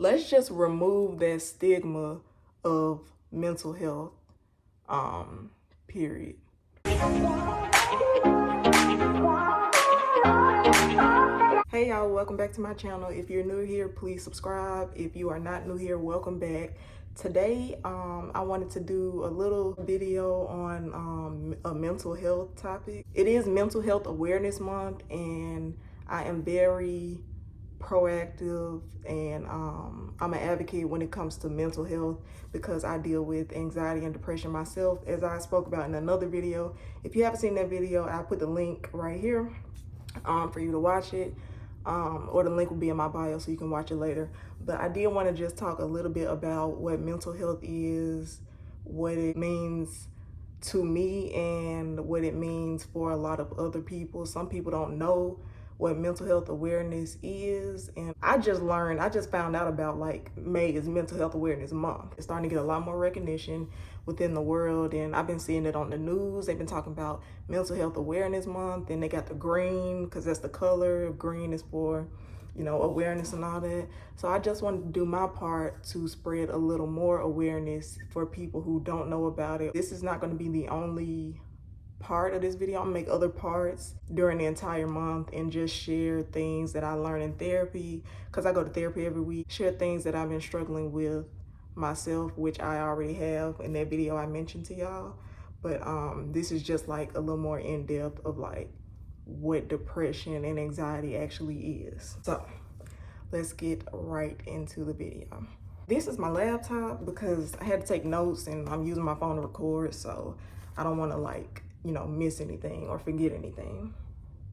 let's just remove that stigma of mental health, period. Hey y'all, welcome back to my channel. If you're new here, please subscribe. If you are not new here, welcome back. Today, I wanted to do a little video on a mental health topic. It is Mental Health Awareness Month, and I am very proactive, and I'm an advocate when it comes to mental health because I deal with anxiety and depression myself, as I spoke about in another video. If you haven't seen that video, I'll put the link right here for you to watch it, or the link will be in my bio so you can watch it later. But I did want to just talk a little bit about what mental health is, what it means to me, and what it means for a lot of other people. Some people don't know what mental health awareness is, and I just found out about, like, May is Mental Health Awareness Month. It's starting to get a lot more recognition within the world, and I've been seeing it on the news. They've been talking about Mental Health Awareness Month, and they got the green because that's the color. Green is for, you know, awareness and all that. So I just wanted to do my part to spread a little more awareness for people who don't know about it. This is not going to be the only part of this video. I'm gonna make other parts during the entire month and just share things that I learn in therapy, because I go to therapy every week. Share things that I've been struggling with myself, which I already have in that video I mentioned to y'all. But this is just like a little more in-depth of like what depression and anxiety actually is. So let's get right into the video. This is my laptop because I had to take notes and I'm using my phone to record, so I don't want to, like, you know, miss anything or forget anything.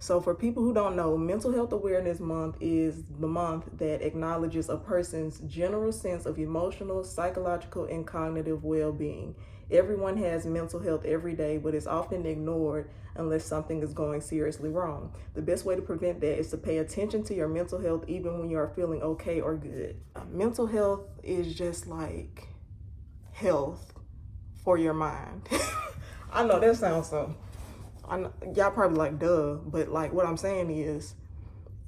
So for people who don't know, Mental Health Awareness Month is the month that acknowledges a person's general sense of emotional, psychological, and cognitive well-being. Everyone has mental health every day, but it's often ignored unless something is going seriously wrong. The best way to prevent that is to pay attention to your mental health even when you are feeling okay or good. Mental health is just like health for your mind. I know that sounds so, y'all probably like, duh, but like what I'm saying is,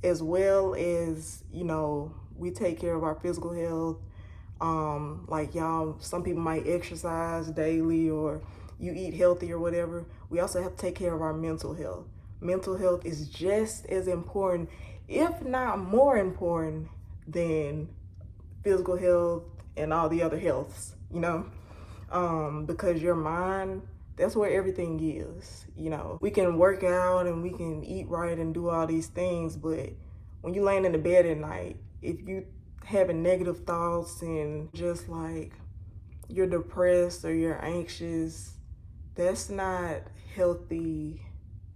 as well as, you know, we take care of our physical health, like y'all, some people might exercise daily or you eat healthy or whatever, we also have to take care of our mental health. Mental health is just as important, if not more important, than physical health and all the other healths, you know, because your mind, that's where everything is. You know, we can work out and we can eat right and do all these things, but when you laying in the bed at night, if you having negative thoughts and just like you're depressed or you're anxious, that's not healthy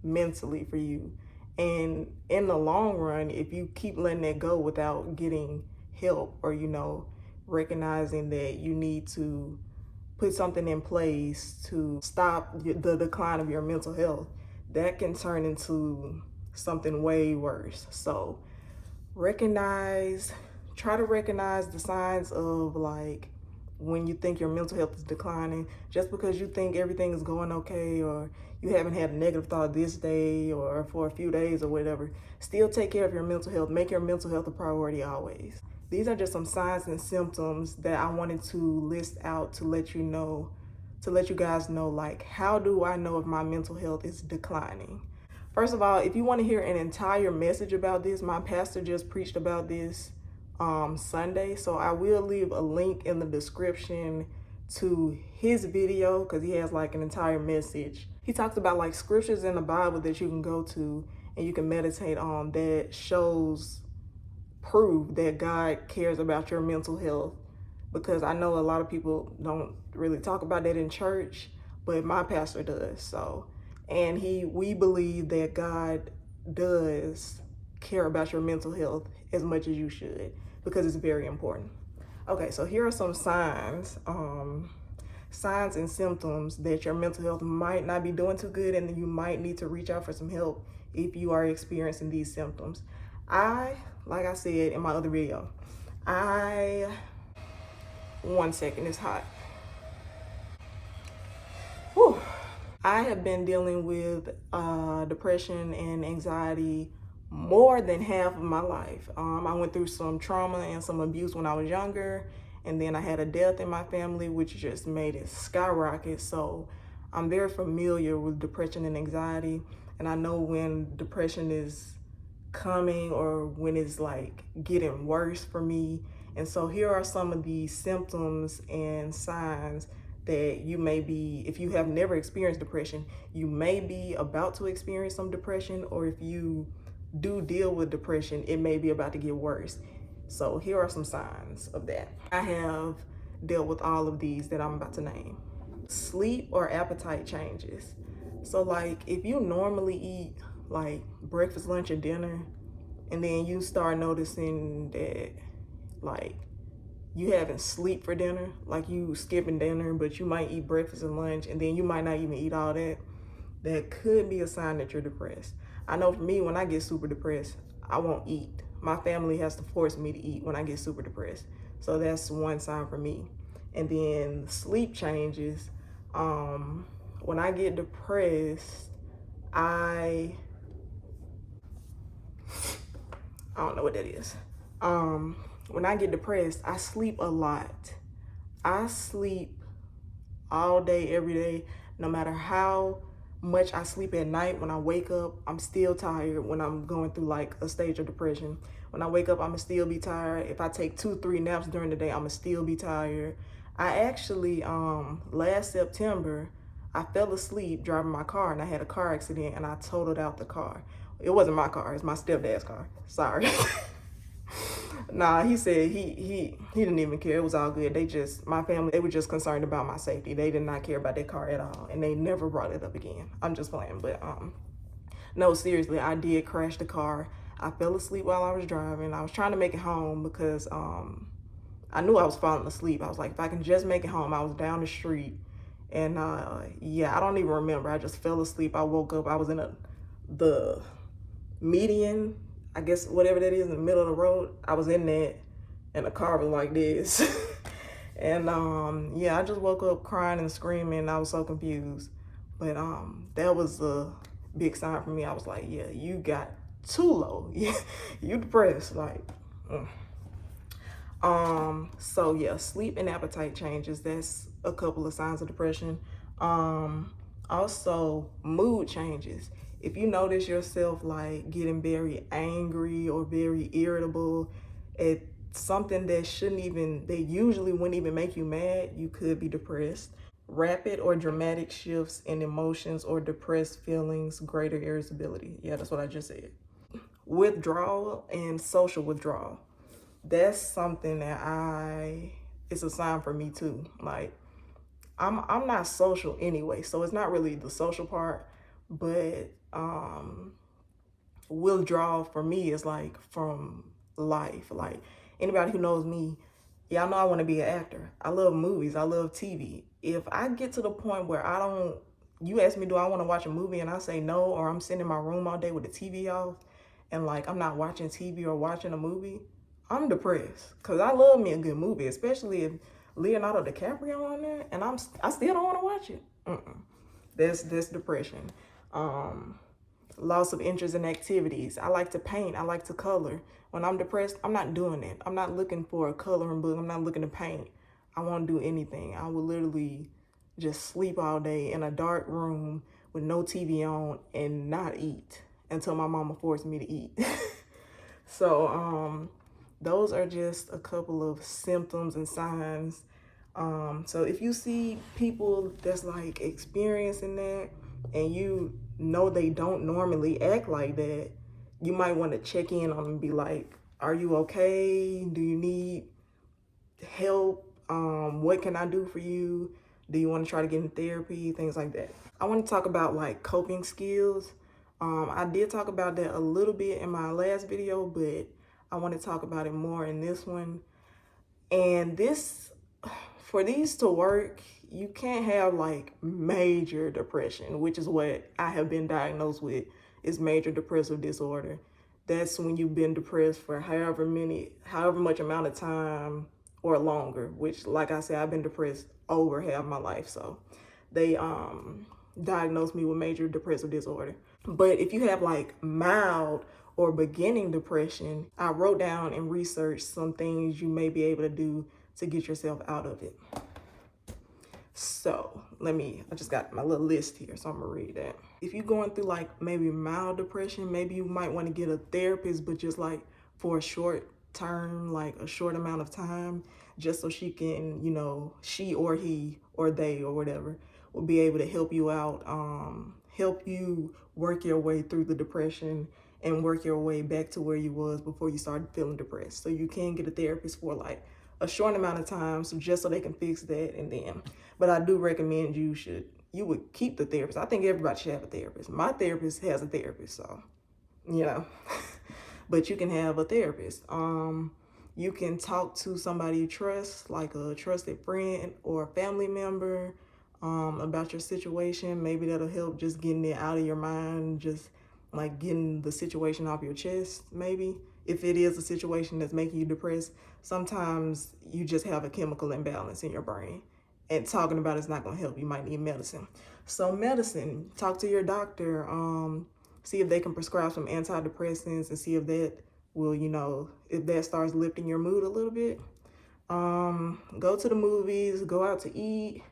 mentally for you. And in the long run, if you keep letting that go without getting help, or, you know, recognizing that you need to put something in place to stop the decline of your mental health, that can turn into something way worse. So try to recognize the signs of, like, when you think your mental health is declining. Just because you think everything is going okay, or you haven't had a negative thought this day or for a few days or whatever, still take care of your mental health. Make your mental health a priority always. These are just some signs and symptoms that I wanted to list out to let you know, to let you guys know, like, how do I know if my mental health is declining? First of all, if you want to hear an entire message about this, my pastor just preached about this Sunday, so I will leave a link in the description to his video because he has like an entire message. He talks about like scriptures in the Bible that you can go to and you can meditate on that shows prove that God cares about your mental health, because I know a lot of people don't really talk about that in church, but my pastor does. So, and we believe that God does care about your mental health as much as you should, because it's very important. Okay, so here are some signs and symptoms that your mental health might not be doing too good, and you might need to reach out for some help if you are experiencing these symptoms. Like I said in my other video, one second, it's hot. Whew. I have been dealing with depression and anxiety more than half of my life. I went through some trauma and some abuse when I was younger, and then I had a death in my family, which just made it skyrocket. So I'm very familiar with depression and anxiety, and I know when depression is coming or when it's like getting worse for me. And so here are some of the symptoms and signs that you may be, if you have never experienced depression, you may be about to experience some depression, or if you do deal with depression, it may be about to get worse. So here are some signs of that. I have dealt with all of these that I'm about to name. Sleep or appetite changes. So like if you normally eat like breakfast, lunch, and dinner, and then you start noticing that like you haven't sleep for dinner, like you skipping dinner, but you might eat breakfast and lunch, and then you might not even eat all that, that could be a sign that you're depressed. I know for me, when I get super depressed, I won't eat. My family has to force me to eat when I get super depressed. So that's one sign for me. And then sleep changes. When I get depressed, I don't know what that is. When I get depressed, I sleep a lot. I sleep all day, every day, no matter how much I sleep at night. When I wake up, I'm still tired when I'm going through like a stage of depression. When I wake up, I'ma still be tired. If I take 2-3 naps during the day, I'ma still be tired. I actually, last September, I fell asleep driving my car, and I had a car accident, and I totaled out the car. It wasn't my car, it's my stepdad's car. Sorry. Nah, he said he didn't even care. It was all good. My family, they were just concerned about my safety. They did not care about that car at all, and they never brought it up again. I'm just playing, but no, seriously, I did crash the car. I fell asleep while I was driving. I was trying to make it home because I knew I was falling asleep. I was like, if I can just make it home. I was down the street, and yeah, I don't even remember. I just fell asleep. I woke up. I was in the median, I guess, whatever that is, in the middle of the road. I was in that, and the car was like this. And yeah, I just woke up crying and screaming. I was so confused. But that was a big sign for me. I was like, yeah, you got too low. You depressed. Like, so yeah, sleep and appetite changes. That's a couple of signs of depression. Also mood changes. If you notice yourself like getting very angry or very irritable at something that that usually wouldn't even make you mad, you could be depressed. Rapid or dramatic shifts in emotions or depressed feelings, greater irritability. Yeah, that's what I just said. Withdrawal and social withdrawal. That's something that it's a sign for me too. Like I'm not social anyway, so it's not really the social part, but withdrawal for me is like from life. Like anybody who knows me, y'all know I want to be an actor. I love movies, I love TV. If I get to the point where you ask me, do I want to watch a movie, and I say no, or I'm sitting in my room all day with the TV off, and like I'm not watching TV or watching a movie, I'm depressed. Cause I love me a good movie, especially if Leonardo DiCaprio on there, and I still don't want to watch it. That's depression. Loss of interest in activities. I like to paint. I like to color. When I'm depressed, I'm not doing it. I'm not looking for a coloring book. I'm not looking to paint. I won't do anything. I will literally just sleep all day in a dark room with no TV on and not eat until my mama forced me to eat. So those are just a couple of symptoms and signs. So if you see people that's like experiencing that, and you know they don't normally act like that, you might want to check in on them and be like, are you okay? Do you need help? What can I do for you? Do you want to try to get in therapy? Things like that. I want to talk about like coping skills. I did talk about that a little bit in my last video, but I want to talk about it more in this one. And for these to work, you can't have like major depression, which is what I have been diagnosed with, is major depressive disorder. That's when you've been depressed for however much amount of time or longer, which, like I said, I've been depressed over half my life. So they diagnosed me with major depressive disorder. But if you have like mild or beginning depression, I wrote down and researched some things you may be able to do to get yourself out of it. So I just got my little list here, so I'm gonna read that. If you're going through like maybe mild depression, maybe you might want to get a therapist, but just like for a short term, like a short amount of time, just so she can, she or he or they or whatever will be able to help you out, help you work your way through the depression and work your way back to where you was before you started feeling depressed. So you can get a therapist for like a short amount of time, so just so they can fix that. And then, but I do recommend you would keep the therapist. I think everybody should have a therapist. My therapist has a therapist, so but you can have a therapist. You can talk to somebody you trust, like a trusted friend or a family member, about your situation. Maybe that'll help just getting it out of your mind, just like getting the situation off your chest. Maybe if it is a situation that's making you depressed, sometimes you just have a chemical imbalance in your brain, and talking about it's not going to help. You might need medicine. So medicine, talk to your doctor, see if they can prescribe some antidepressants and see if that will, if that starts lifting your mood a little bit. Go to the movies, go out to eat,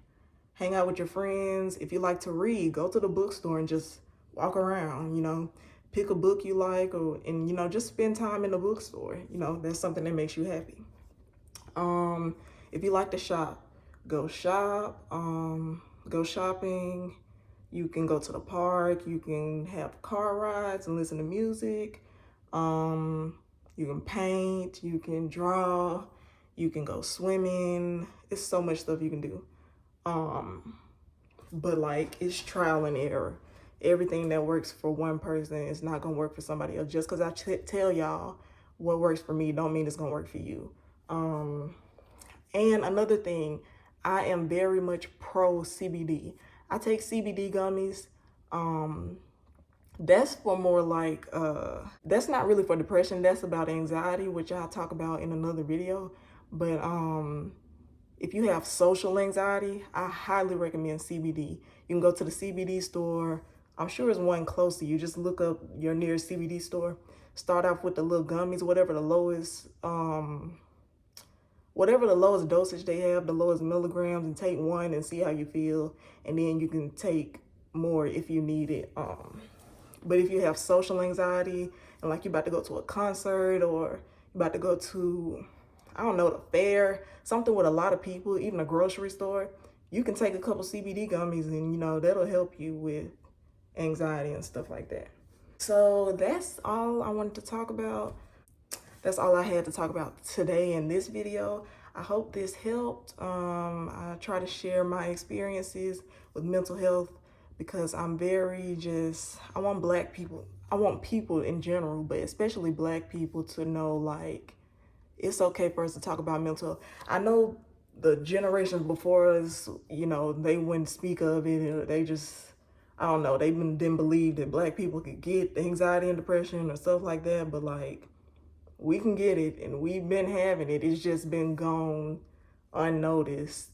hang out with your friends. If you like to read, go to the bookstore and just walk around, pick a book you like, and just spend time in the bookstore. That's something that makes you happy. If you like to shop, go shop, go shopping. You can go to the park, you can have car rides and listen to music. You can paint, you can draw, you can go swimming. It's so much stuff you can do. But like, it's trial and error. Everything that works for one person is not gonna work for somebody else. Just because I tell y'all what works for me don't mean it's gonna work for you. And another thing, I am very much pro CBD. I take CBD gummies. That's for more like, that's not really for depression. That's about anxiety, which I'll talk about in another video. But if you have social anxiety, I highly recommend CBD. You can go to the CBD store. I'm sure there's one close to you. Just look up your nearest CBD store. Start off with the little gummies, whatever the lowest dosage they have, the lowest milligrams, and take one and see how you feel. And then you can take more if you need it. But if you have social anxiety and like you're about to go to a concert or you're about to go to, I don't know, the fair, something with a lot of people, even a grocery store, you can take a couple CBD gummies and, that'll help you with anxiety and stuff like that. So that's all I wanted to talk about. That's all I had to talk about today in this video. I hope this helped. I try to share my experiences with mental health because I want people in general, but especially Black people, to know like it's okay for us to talk about mental health. I know the generations before us, they wouldn't speak of it, or they just, I don't know, they didn't believe that Black people could get anxiety and depression or stuff like that. But like, we can get it, and we've been having it. It's just been gone unnoticed.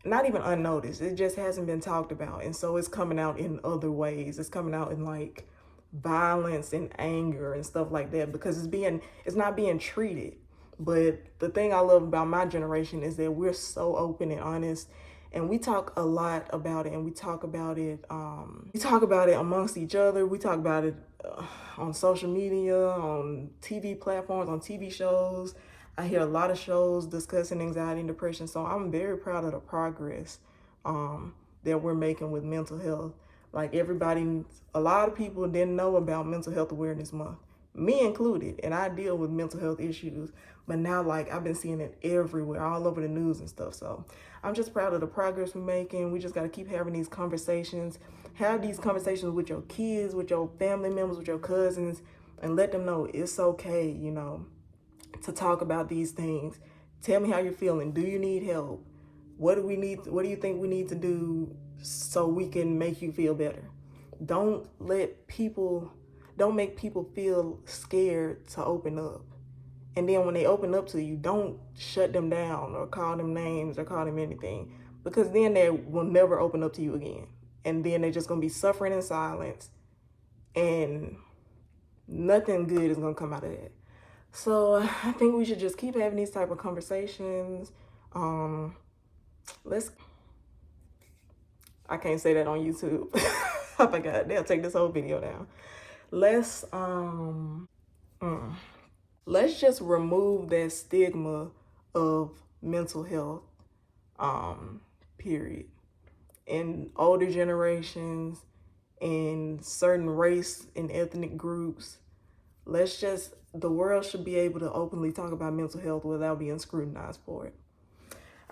Not even unnoticed. It just hasn't been talked about. And so it's coming out in other ways. It's coming out in like violence and anger and stuff like that, because it's not being treated. But the thing I love about my generation is that we're so open and honest, and we talk a lot about it, and we talk about it amongst each other. We talk about it on social media, on TV platforms, on TV shows. I hear a lot of shows discussing anxiety and depression. So I'm very proud of the progress that we're making with mental health. Like a lot of people didn't know about Mental Health Awareness Month, me included, and I deal with mental health issues. But now, like, I've been seeing it everywhere, all over the news and stuff. So I'm just proud of the progress we're making. We just got to keep having these conversations. Have these conversations with your kids, with your family members, with your cousins, and let them know it's okay, to talk about these things. Tell me how you're feeling. Do you need help? What do you think we need to do so we can make you feel better? Don't make people feel scared to open up. And then when they open up to you, don't shut them down or call them names or call them anything, because then they will never open up to you again. And then they're just going to be suffering in silence. And Nothing good is gonna come out of that. So I think we should just keep having these type of conversations. I can't say that on YouTube. Oh my God, they'll take this whole video down. Let's just remove that stigma of mental health, period. In older generations, in certain race and ethnic groups, the world should be able to openly talk about mental health without being scrutinized for it.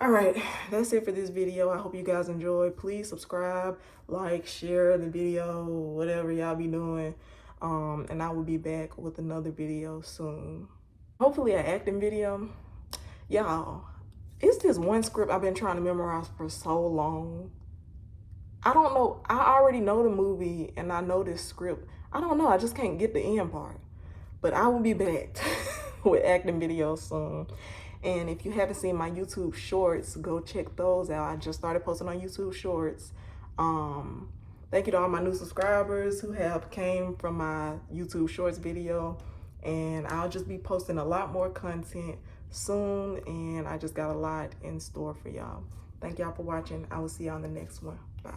All right, that's it for this video. I hope you guys enjoyed. Please subscribe, like, share the video, whatever y'all be doing. And I will be back with another video soon. Hopefully an acting video. Y'all, it's this one script I've been trying to memorize for so long. I don't know. I already know the movie and I know this script. I don't know. I just can't get the end part. But I will be back with acting videos soon. And if you haven't seen my YouTube shorts, go check those out. I just started posting on YouTube shorts. Thank you to all my new subscribers who have came from my YouTube shorts video. And I'll just be posting a lot more content soon. And I just got a lot in store for y'all. Thank y'all for watching. I will see y'all in the next one. Bye.